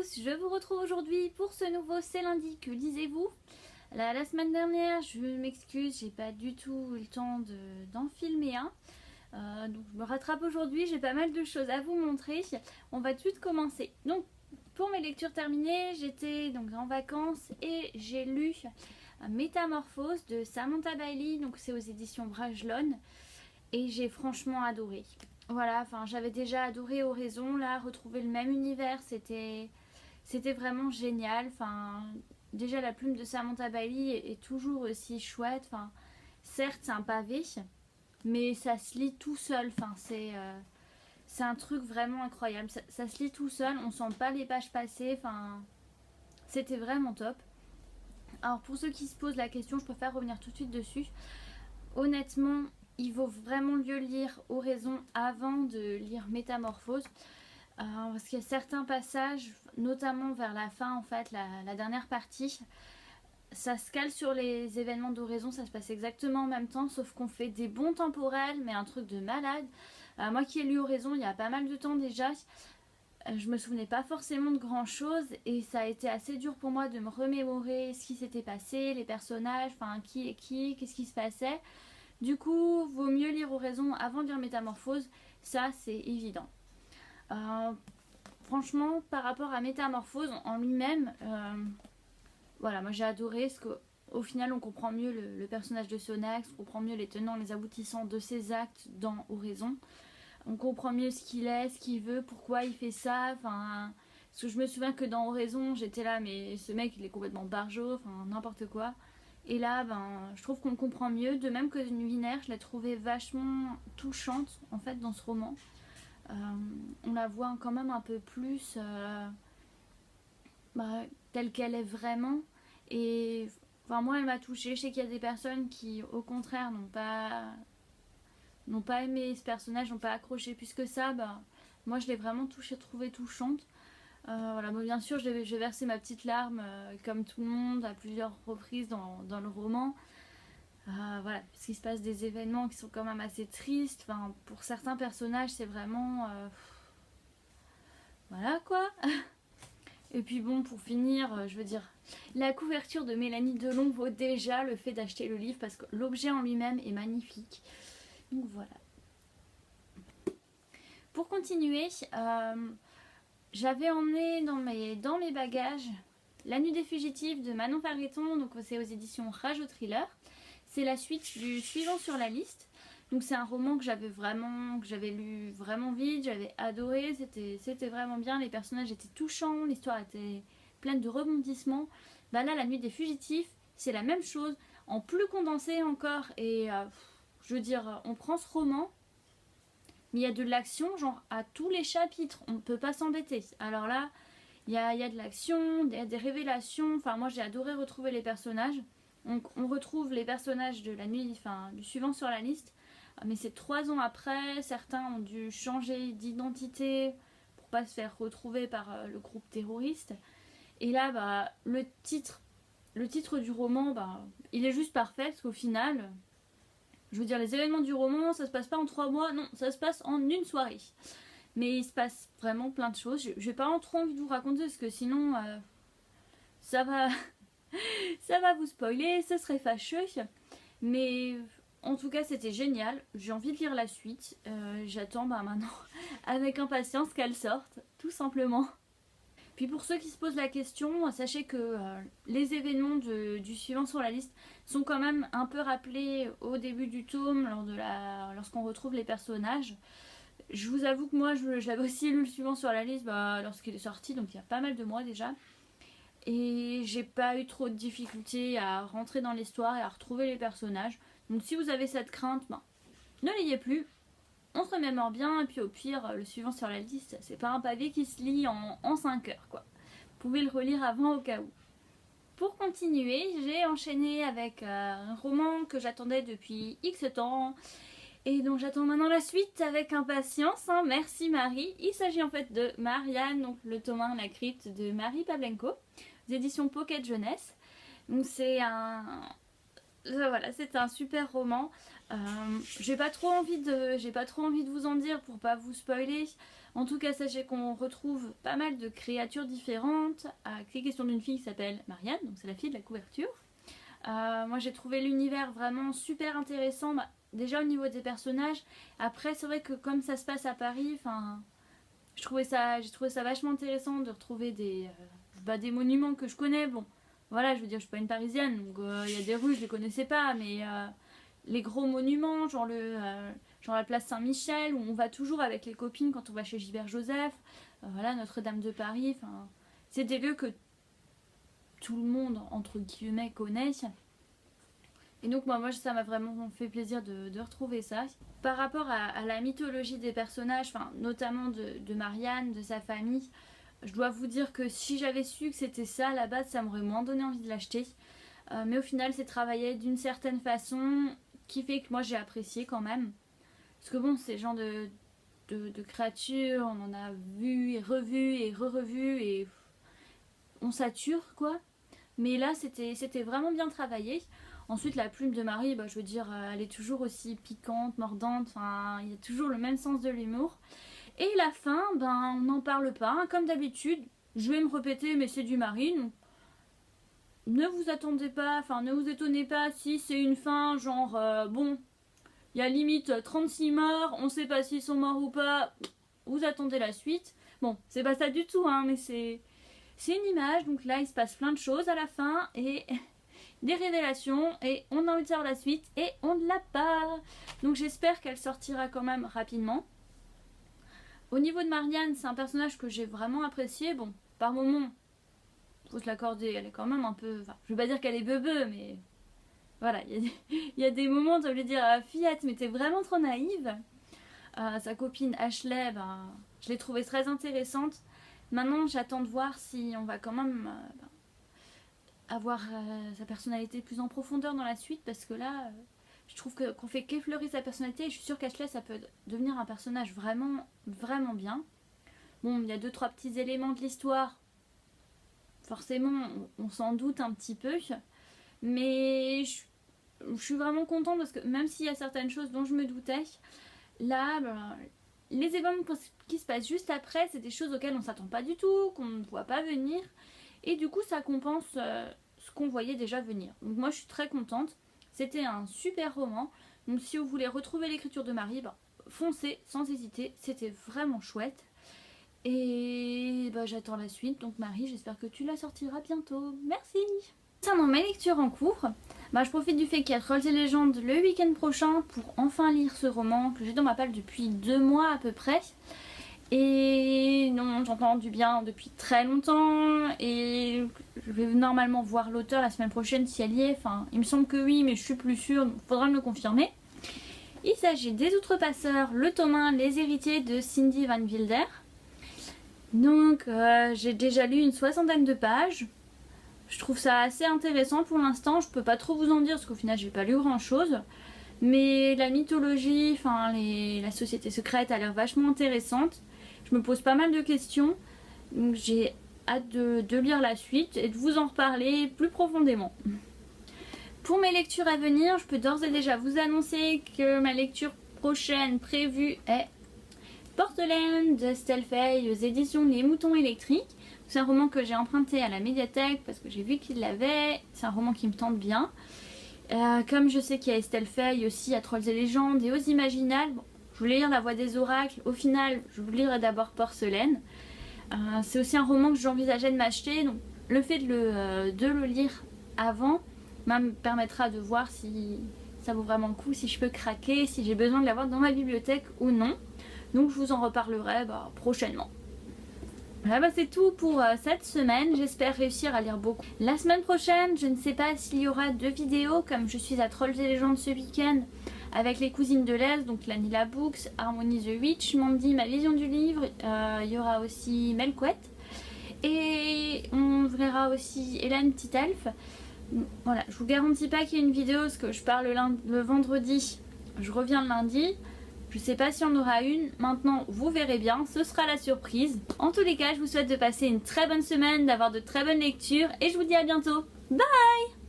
tous, je vous retrouve aujourd'hui pour ce nouveau C'est lundi, que lisez-vous? La semaine dernière, je m'excuse, j'ai pas du tout eu le temps d'en filmer un. Donc je me rattrape aujourd'hui, j'ai pas mal de choses à vous montrer. On va tout de suite commencer. Donc pour mes lectures terminées, j'étais donc en vacances et j'ai lu Métamorphose de Samantha Bailey, donc c'est aux éditions Brajlon, et j'ai franchement adoré. Voilà, enfin j'avais déjà adoré Oraison, là retrouver le même univers, c'était vraiment génial. Enfin déjà la plume de Samantha Bailey est toujours aussi chouette. Enfin certes c'est un pavé, mais ça se lit tout seul. Enfin c'est un truc vraiment incroyable. Ça se lit tout seul, on sent pas les pages passer. Enfin c'était vraiment top. Alors pour ceux qui se posent la question, je préfère revenir tout de suite dessus. Honnêtement, il vaut vraiment mieux lire Oraison avant de lire Métamorphose. Parce qu'il y a certains passages, notamment vers la fin, en fait, la dernière partie, ça se cale sur les événements d'Oraison, ça se passe exactement en même temps, sauf qu'on fait des bons temporels, mais un truc de malade. Moi qui ai lu Oraison il y a pas mal de temps déjà, je me souvenais pas forcément de grand chose et ça a été assez dur pour moi de me remémorer ce qui s'était passé, les personnages, enfin qui est qui, qu'est-ce qui se passait. Du coup, vaut mieux lire Oraison avant de lire Métamorphose, ça c'est évident. Franchement, par rapport à Métamorphose en lui-même, voilà, moi j'ai adoré parce qu'au final on comprend mieux le personnage de Sonax, on comprend mieux les tenants, les aboutissants de ses actes dans Oraison. On comprend mieux ce qu'il est, ce qu'il veut, pourquoi il fait ça. Enfin, parce que je me souviens que dans Oraison, j'étais là, mais ce mec il est complètement barjot, enfin n'importe quoi. Et là, je trouve qu'on le comprend mieux. De même que Nuinaire, je l'ai trouvée vachement touchante en fait dans ce roman. On la voit quand même un peu plus telle qu'elle est vraiment. Et enfin, moi, elle m'a touchée. Je sais qu'il y a des personnes qui, au contraire, n'ont pas aimé ce personnage, n'ont pas accroché plus que ça. Moi, je l'ai vraiment trouvée touchante. Voilà, bon, bien sûr, j'ai versé ma petite larme, comme tout le monde, à plusieurs reprises dans le roman. Voilà, parce qu'il se passe des événements qui sont quand même assez tristes. Enfin, pour certains personnages, c'est vraiment... voilà quoi. Et puis bon, pour finir, je veux dire, la couverture de Mélanie Delon vaut déjà le fait d'acheter le livre parce que l'objet en lui-même est magnifique. Donc voilà. Pour continuer, j'avais emmené dans mes bagages La Nuit des Fugitifs de Manon Fargueton, donc c'est aux éditions Rage au Thriller. C'est la suite du suivant sur la liste. Donc c'est un roman que j'avais lu vraiment vite, j'avais adoré, c'était vraiment bien, les personnages étaient touchants, l'histoire était pleine de rebondissements. Là, La Nuit des Fugitifs, c'est la même chose, en plus condensé encore. Et je veux dire, on prend ce roman, mais il y a de l'action, genre à tous les chapitres, on ne peut pas s'embêter. Alors là, il y a de l'action, des révélations, enfin moi j'ai adoré retrouver les personnages. On retrouve les personnages de la nuit, enfin du suivant sur la liste, mais c'est 3 ans après, certains ont dû changer d'identité pour pas se faire retrouver par le groupe terroriste. Et là, le titre du roman, il est juste parfait parce qu'au final, je veux dire, les événements du roman, ça se passe pas en 3 mois, non, ça se passe en une soirée. Mais il se passe vraiment plein de choses. Je n'ai pas trop envie de vous raconter parce que sinon, ça va, ça va vous spoiler, ce serait fâcheux. Mais en tout cas, c'était génial. J'ai envie de lire la suite. J'attends maintenant avec impatience qu'elle sorte, tout simplement. Puis pour ceux qui se posent la question, sachez que les événements du suivant sur la liste sont quand même un peu rappelés au début du tome, lorsqu'on retrouve les personnages. Je vous avoue que moi, j'avais aussi lu le suivant sur la liste lorsqu'il est sorti, donc il y a pas mal de mois déjà. Et j'ai pas eu trop de difficultés à rentrer dans l'histoire et à retrouver les personnages. Donc si vous avez cette crainte, ne l'ayez plus. On se remémore bien, et puis au pire, le suivant sur la liste, c'est pas un pavé qui se lit en 5 heures, quoi. Vous pouvez le relire avant au cas où. Pour continuer, j'ai enchaîné avec un roman que j'attendais depuis X temps, et donc j'attends maintenant la suite avec impatience, hein. Merci Marie. Il s'agit en fait de Marianne, donc le tome 1, La Crypte de Marie Pavlenko, aux éditions Pocket Jeunesse. Donc c'est un... Voilà, c'est un super roman. J'ai pas trop envie de vous en dire pour pas vous spoiler. En tout cas, sachez qu'on retrouve pas mal de créatures différentes. C'est question d'une fille qui s'appelle Marianne, donc c'est la fille de la couverture. Moi j'ai trouvé l'univers vraiment super intéressant, déjà au niveau des personnages. Après c'est vrai que comme ça se passe à Paris, j'ai trouvé ça vachement intéressant de retrouver des monuments que je connais. Bon voilà, je veux dire, je suis pas une parisienne, donc il y a des rues je les connaissais pas, mais les gros monuments, genre la place Saint-Michel, où on va toujours avec les copines quand on va chez Gilbert Joseph, voilà, Notre-Dame de Paris, c'est des lieux que tout le monde entre guillemets connaît. Et donc moi ça m'a vraiment fait plaisir de retrouver ça. Par rapport à la mythologie des personnages, notamment de Marianne, de sa famille, je dois vous dire que si j'avais su que c'était ça à la base, ça m'aurait moins donné envie de l'acheter. Mais au final c'est travaillé d'une certaine façon qui fait que moi j'ai apprécié quand même. Parce que bon, ces genres de créatures, on en a vu et revu et re-revu et on sature quoi. Mais là c'était vraiment bien travaillé. Ensuite la plume de Marie, je veux dire, elle est toujours aussi piquante, mordante, il y a toujours le même sens de l'humour. Et la fin, on n'en parle pas, hein, comme d'habitude. Je vais me répéter, mais c'est du Marie, donc ne vous attendez pas, ne vous étonnez pas si c'est une fin genre bon, il y a limite 36 morts, on sait pas s'ils sont morts ou pas, vous attendez la suite. Bon, c'est pas ça du tout, hein, mais c'est une image, donc là il se passe plein de choses à la fin et des révélations et on a envie de savoir la suite et on ne l'a pas. Donc j'espère qu'elle sortira quand même rapidement. Au niveau de Marianne, c'est un personnage que j'ai vraiment apprécié. Bon, par moments, faut se l'accorder, elle est quand même un peu... je veux pas dire qu'elle est beubeu, mais... Voilà, il y a des moments où je vais dire Fillette, mais t'es vraiment trop naïve. Sa copine Ashley, je l'ai trouvée très intéressante. Maintenant, j'attends de voir si on va quand même avoir sa personnalité plus en profondeur dans la suite, parce que là, je trouve qu'on fait qu'effleurer sa personnalité et je suis sûre qu'Ashley, ça peut devenir un personnage vraiment, vraiment bien. Bon, il y a 2-3 petits éléments de l'histoire. Forcément, on s'en doute un petit peu, mais je suis vraiment contente parce que même s'il y a certaines choses dont je me doutais, là, les événements qui se passent juste après, c'est des choses auxquelles on ne s'attend pas du tout, qu'on ne voit pas venir, et du coup ça compense ce qu'on voyait déjà venir. Donc moi je suis très contente, c'était un super roman, donc si vous voulez retrouver l'écriture de Marie, foncez sans hésiter, c'était vraiment chouette. Et j'attends la suite, donc Marie, j'espère que tu la sortiras bientôt. Merci. Concernant mes lectures en cours, je profite du fait qu'il y a Trolls et légendes le week-end prochain pour enfin lire ce roman que j'ai dans ma palle depuis 2 mois à peu près. Et non, j'entends du bien depuis très longtemps et je vais normalement voir l'auteur la semaine prochaine si elle y est. Il me semble que oui, mais je suis plus sûre, donc il faudra me le confirmer. Il s'agit des Outrepasseurs, le tome 1, Les héritiers de Cindy Van Wilder. Donc j'ai déjà lu une 60aine de pages. Je trouve ça assez intéressant pour l'instant. Je peux pas trop vous en dire parce qu'au final j'ai pas lu grand chose. Mais la mythologie, la société secrète a l'air vachement intéressante. Je me pose pas mal de questions. Donc j'ai hâte de lire la suite et de vous en reparler plus profondément. Pour mes lectures à venir, je peux d'ores et déjà vous annoncer que ma lecture prochaine prévue est Porcelaine de Estelle Faye aux éditions Les Moutons Électriques. C'est un roman que j'ai emprunté à la médiathèque parce que j'ai vu qu'il l'avait. C'est un roman qui me tente bien. Comme je sais qu'il y a Estelle Faye aussi à Trolls et légendes et aux Imaginales, je voulais lire La Voix des Oracles. Au final, je lirai d'abord Porcelaine. C'est aussi un roman que j'envisageais de m'acheter. Donc le fait de le lire avant me permettra de voir si ça vaut vraiment le coup, si je peux craquer, si j'ai besoin de l'avoir dans ma bibliothèque ou non. Donc je vous en reparlerai prochainement. Voilà, c'est tout pour cette semaine. J'espère réussir à lire beaucoup. La semaine prochaine, je ne sais pas s'il y aura 2 vidéos, comme je suis à Trolls et légendes ce week-end avec les cousines de l'Est, donc Lanila Books, Harmony the Witch, Mandy, ma vision du livre. Il y aura aussi Melquette. Et on verra aussi Hélène Petite Elfe. Voilà, je vous garantis pas qu'il y ait une vidéo parce que je pars le vendredi, je reviens le lundi. Je sais pas si on aura une, maintenant vous verrez bien, ce sera la surprise. En tous les cas, je vous souhaite de passer une très bonne semaine, d'avoir de très bonnes lectures et je vous dis à bientôt. Bye!